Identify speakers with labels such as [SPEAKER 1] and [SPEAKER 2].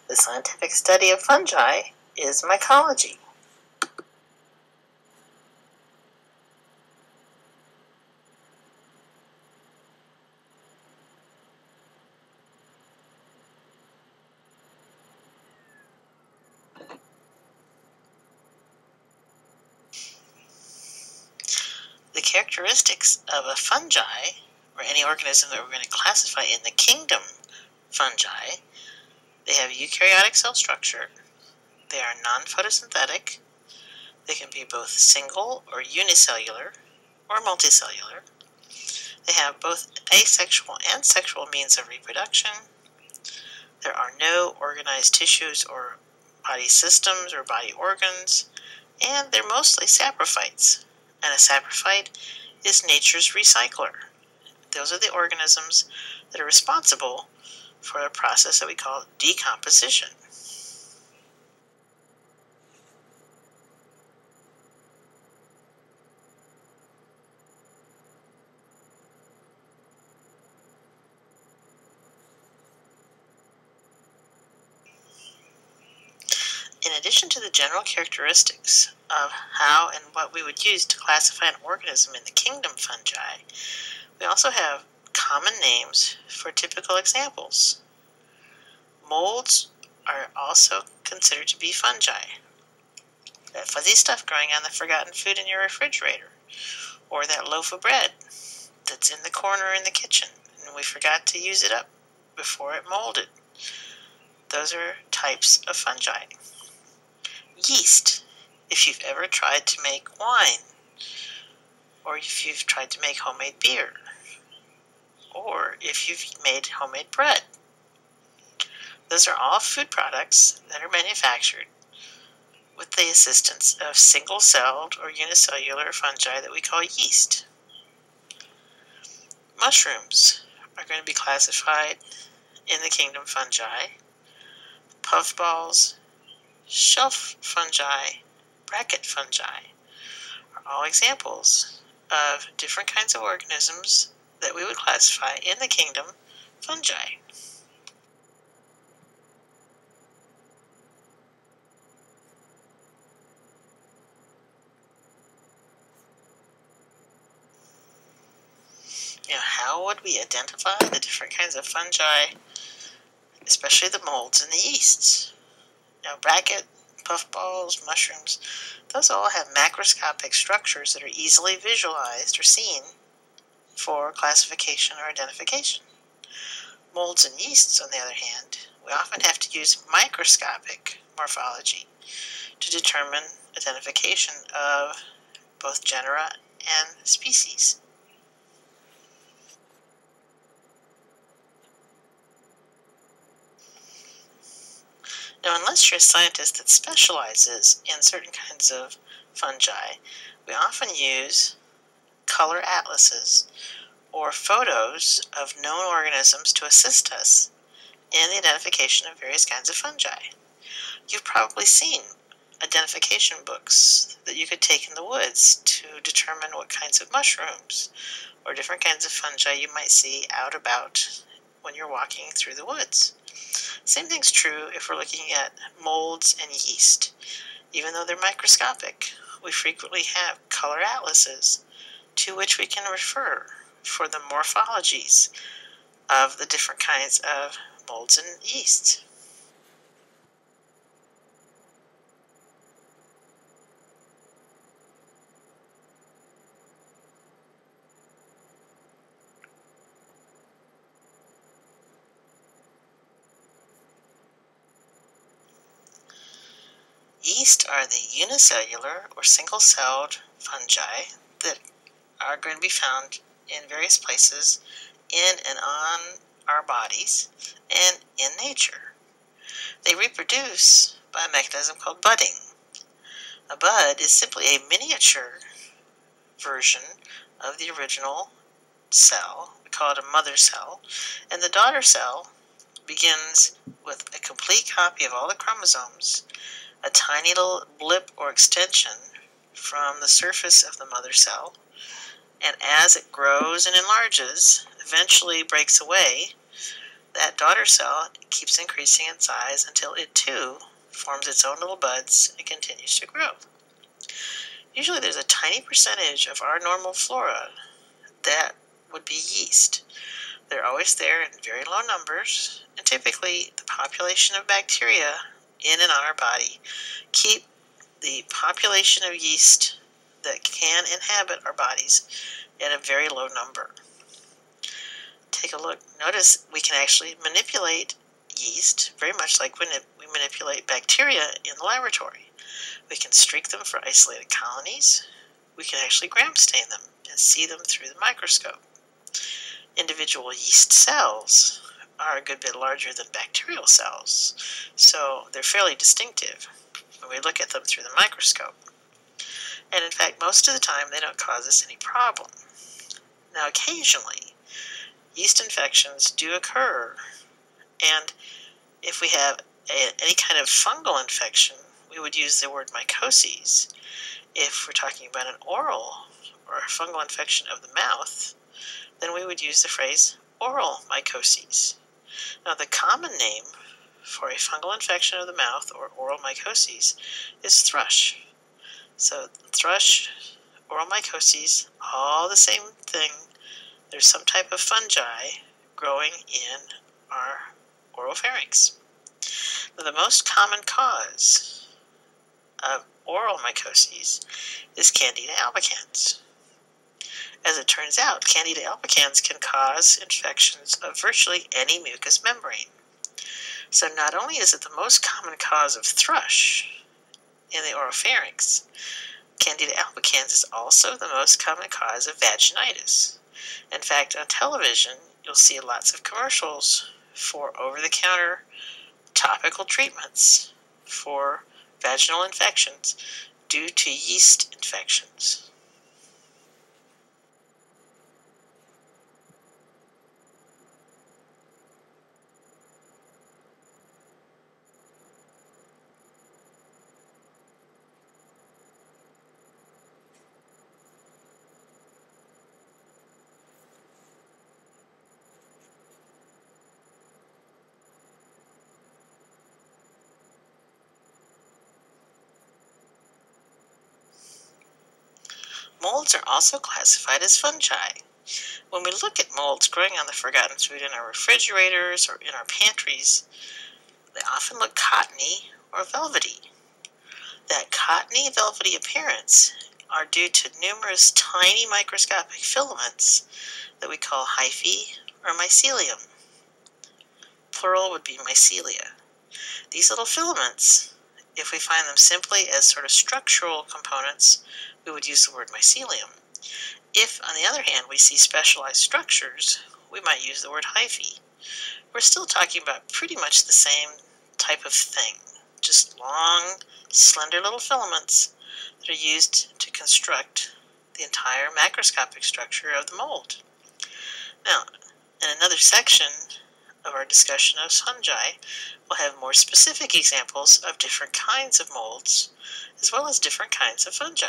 [SPEAKER 1] The scientific study of fungi is mycology. The characteristics of a fungi, or any organism that we're going to classify in the kingdom fungi, they have eukaryotic cell structure, they are non-photosynthetic, they can be both single or unicellular or multicellular, they have both asexual and sexual means of reproduction, there are no organized tissues or body systems or body organs, and they're mostly saprophytes. And a saprophyte is nature's recycler. Those are the organisms that are responsible for a process that we call decomposition. In addition to the general characteristics of how and what we would use to classify an organism in the kingdom fungi, we also have common names for typical examples. Molds are also considered to be fungi. That fuzzy stuff growing on the forgotten food in your refrigerator, or that loaf of bread that's in the corner in the kitchen and we forgot to use it up before it molded. Those are types of fungi. Yeast, if you've ever tried to make wine, or if you've tried to make homemade beer, or if you've made homemade bread. Those are all food products that are manufactured with the assistance of single-celled or unicellular fungi that we call yeast. Mushrooms are going to be classified in the kingdom fungi. Puffballs, shelf fungi, bracket fungi are all examples of different kinds of organisms that we would classify in the kingdom fungi. How would we identify the different kinds of fungi, especially the molds and the yeasts? Bracket, puffballs, mushrooms, those all have macroscopic structures that are easily visualized or seen for classification or identification. Molds and yeasts, on the other hand, we often have to use microscopic morphology to determine identification of both genera and species. Now, unless you're a scientist that specializes in certain kinds of fungi, we often use color atlases or photos of known organisms to assist us in the identification of various kinds of fungi. You've probably seen identification books that you could take in the woods to determine what kinds of mushrooms or different kinds of fungi you might see out about when you're walking through the woods. Same thing's true if we're looking at molds and yeast. Even though they're microscopic, we frequently have color atlases to which we can refer for the morphologies of the different kinds of molds and yeasts. Yeast are the unicellular or single-celled fungi that are going to be found in various places in and on our bodies and in nature. They reproduce by a mechanism called budding. A bud is simply a miniature version of the original cell. We call it a mother cell. And the daughter cell begins with a complete copy of all the chromosomes, a tiny little blip or extension from the surface of the mother cell, and as it grows and enlarges, eventually breaks away, that daughter cell keeps increasing in size until it too forms its own little buds and continues to grow. Usually there's a tiny percentage of our normal flora that would be yeast. They're always there in very low numbers, and typically the population of bacteria in and on our body keep the population of yeast that can inhabit our bodies at a very low number. Take a look. Notice we can actually manipulate yeast very much like when we manipulate bacteria in the laboratory. We can streak them for isolated colonies. We can actually gram stain them and see them through the microscope. Individual yeast cells are a good bit larger than bacterial cells, so they're fairly distinctive when we look at them through the microscope. And in fact, most of the time they don't cause us any problem. Now occasionally, yeast infections do occur, and if we have any kind of fungal infection, we would use the word mycoses. If we're talking about an oral or a fungal infection of the mouth, then we would use the phrase oral mycoses. Now the common name for a fungal infection of the mouth or oral mycoses is thrush. So thrush, oral mycoses, all the same thing. There's some type of fungi growing in our oropharynx. Now, the most common cause of oral mycoses is Candida albicans. As it turns out, Candida albicans can cause infections of virtually any mucous membrane. So not only is it the most common cause of thrush in the oropharynx, Candida albicans is also the most common cause of vaginitis. In fact, on television, you'll see lots of commercials for over-the-counter topical treatments for vaginal infections due to yeast infections. Molds are also classified as fungi. When we look at molds growing on the forgotten food in our refrigerators or in our pantries, they often look cottony or velvety. That cottony, velvety appearance are due to numerous tiny microscopic filaments that we call hyphae or mycelium. Plural would be mycelia. These little filaments, if we find them simply as sort of structural components, we would use the word mycelium. If, on the other hand, we see specialized structures, we might use the word hyphae. We're still talking about pretty much the same type of thing, just long, slender little filaments that are used to construct the entire macroscopic structure of the mold. Now, in another section of our discussion of fungi, we'll have more specific examples of different kinds of molds, as well as different kinds of fungi.